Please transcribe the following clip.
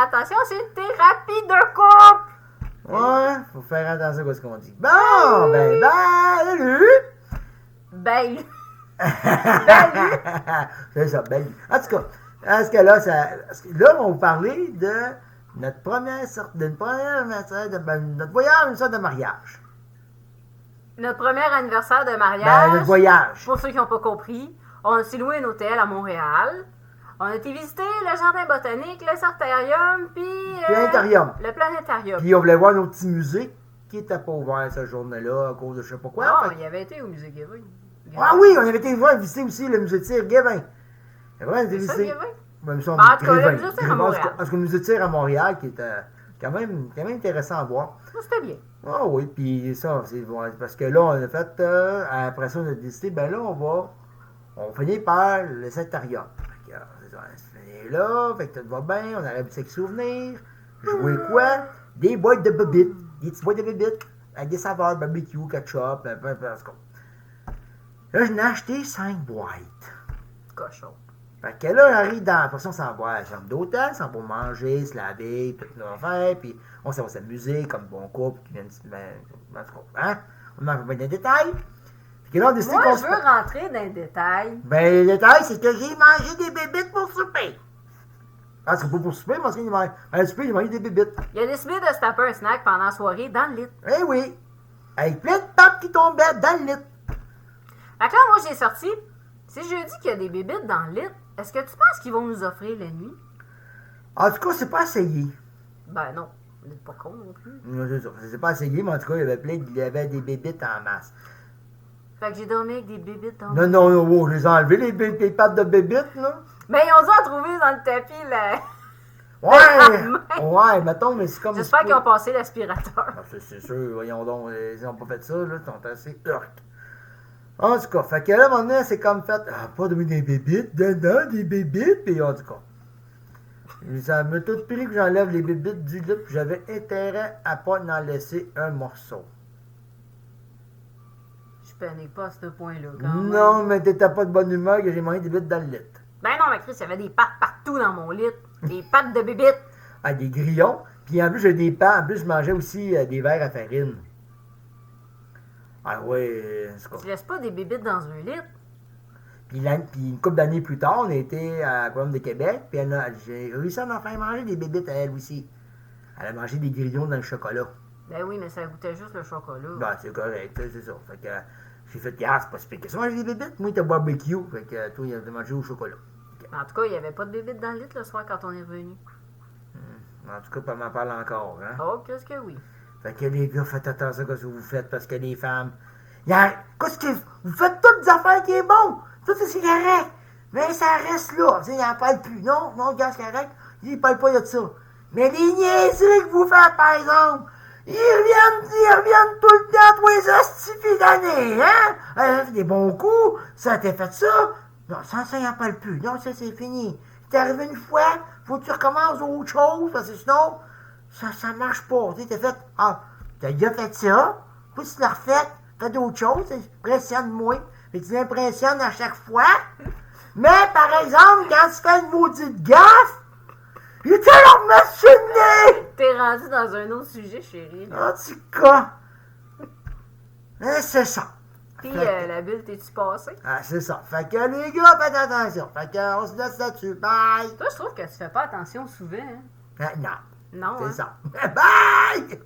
attention, c'est une thérapie de couple! Ouais, faut faire attention à ce qu'on dit. Bon, ben, salut! Ben, C'est ça, ben. En tout cas, parce que là, là, on va vous parler de notre première sorte, notre voyage, une sorte de mariage. notre premier anniversaire de Ben, mariage, notre voyage. pour ceux qui n'ont pas compris, on s'est loué un hôtel à Montréal. On a été visiter le jardin botanique, le sartorium, puis Planétarium. le planétarium. Puis on voulait voir nos petits musées qui n'étaient pas ouverts cette journée-là à cause de je sais pas quoi. Non, Fait que- il avait été au musée Guérin. Ah oui, on avait été voir visiter aussi le musée de tir Guévin. C'est vrai, on a été C'est ça, visiter. Guérin? Ben, il me semble Ben, en tout cas, le Grévin. musée de tir à Grévin, Montréal. parce que le musée de tir à Montréal qui était quand même intéressant à voir. Ça, c'était bien. Ah oui, puis ça, c'est bon, parce que là, on a fait, après ça, on a décidé, ben là, on finit par le sanitarium. Fait que, c'est ça, on finit là, fait que tout va bien, on arrive avec souvenirs, jouer quoi? Des boîtes de bébites, des petites boîtes de bébites, avec des saveurs, barbecue, ketchup, peu importe. Là, je n'ai acheté 5 boîtes. Cochon. Fait que là, on arrive dans la portion sans boire à la chambre d'hôtel, sans pour manger, se laver, tout nos affaires, puis on s'en va s'amuser comme bon couple qui vient de hein? On n'en fait pas des détails. Fait que là, on décide Moi, qu'on je veux rentrer dans les détails. Ben, les détails, c'est que j'ai mangé des bébites pour souper. Ah, c'est pas pour souper, parce qu'il m'a souper, j'ai mangé des bébites. Il a décidé de se taper un snack pendant la soirée dans le lit. Eh oui! Avec plein de papes qui tombaient dans le lit. Fait que là, moi, j'ai sorti. Si je dis qu'il y a des bébites dans le lit, est-ce que tu penses qu'ils vont nous offrir la nuit? En tout cas, c'est pas essayé. Ben non. On n'est pas con non plus. Non, c'est ça. C'est pas essayé, mais en tout cas, il y avait des bébites en masse. Fait que j'ai dormi avec des bébites dans Non, non, non, oh, je les ai enlevés, les pattes de bébites, là. Mais ils ont dû en trouver dans le tapis, là. Ouais! Ouais, mettons, mais c'est comme. J'espère qu'ils ont passé l'aspirateur. Ah, c'est sûr, voyons donc, ils n'ont pas fait ça, là, ils sont assez hurk. En tout cas, fait que là, à un moment donné, c'est comme fait, pas de des bébites, dedans, des bébites, puis en tout cas. Ça m'a tout pris que j'enlève les bébites du lit, puis j'avais intérêt à pas en laisser un morceau. Je panique pas à ce point-là, quand même. Non, mais t'étais pas de bonne humeur que j'ai mangé des bébites dans le lit. Ben non, mais Chris, il y avait des pattes partout dans mon lit. Des pattes de bébites. Ah, des grillons, puis en plus, j'ai des pans, en plus, je mangeais aussi des verres à farine. Ah ouais, c'est quoi. Tu laisses pas des bébites dans un lit. Puis une couple d'années plus tard, on a été à Couronne de Québec, puis j'ai réussi à en faire manger des bébites à elle aussi. Elle a mangé des grillons dans le chocolat. Ben oui, mais ça goûtait juste le chocolat. Ben, c'est correct, c'est ça. Fait que j'ai fait, c'est pas super que ça, manger des bébites. Moi, t'as barbecue, fait que toi, il a mangé au chocolat. En tout cas, il n'y avait pas de bébites dans le lit le soir quand on est revenu. En tout cas, pas m'en parle encore, hein. Oh, qu'est-ce que oui. Fait que les gars, faites attention à ce que vous faites, parce que les femmes, qu'est-ce que vous faites toutes des affaires qui est bon. Tout ça, c'est correct. Mais ça reste là. Ils n'en parlent plus. Non, gars, c'est correct. Ils ne parlent pas de ça. Mais les niaiseries que vous faites, par exemple, ils reviennent tout le temps, tous les hostifiés d'années, hein? Des bons coups, ça t'a fait ça. Non, ça, il n'en parle plus. Non, ça, c'est fini. T'es arrivé une fois, faut que tu recommences autre chose, parce que sinon, ça marche pas. Tu sais, t'as fait, t'as déjà fait ça, faut que tu l'as refait, fais d'autres choses, impressionne-moi. Mais tu m'impressionnes à chaque fois. Mais, par exemple, quand tu fais une maudite gaffe, il te leur met sur le nez! T'es rendu dans un autre sujet, chérie. En tout cas, c'est ça. Puis, Fait la bulle, t'es-tu passée? Ah, c'est ça. Fait que les gars, faites attention. Fait que on se laisse là-dessus. Bye! Toi, je trouve que tu fais pas attention souvent. Hein? Non, Non, c'est hein? ça. Bye!